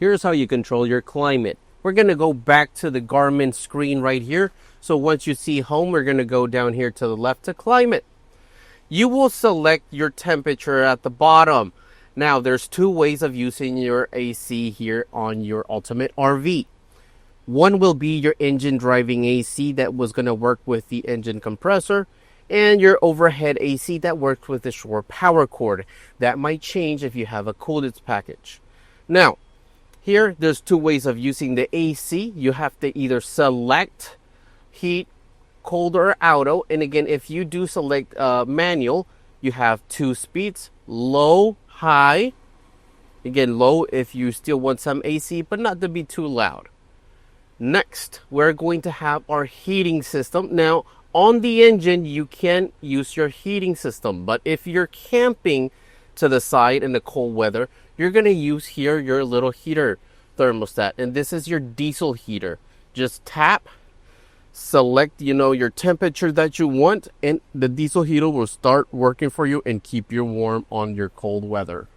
Here's how you control your climate. We're going to go back to the Garmin screen right here. So once you see home, we're going to go down here to the left to climate. You will select your temperature at the bottom. Now, there's two ways of using your AC here on your Ultimate RV. One will be your engine driving AC that was going to work with the engine compressor, and your overhead AC that works with the shore power cord. That might change if you have a cooled package. Now, here, there's two ways of using the AC. You have to either select heat, cold, or auto. And again, if you do select manual, you have two speeds, low, high. Again, low if you still want some AC, but not to be too loud. Next, we're going to have our heating system. Now, on the engine, you can use your heating system. But if you're camping to the side in the cold weather, you're going to use here your little heater thermostat. And this is your diesel heater. Just tap, select, your temperature that you want, and the diesel heater will start working for you and keep you warm on your cold weather.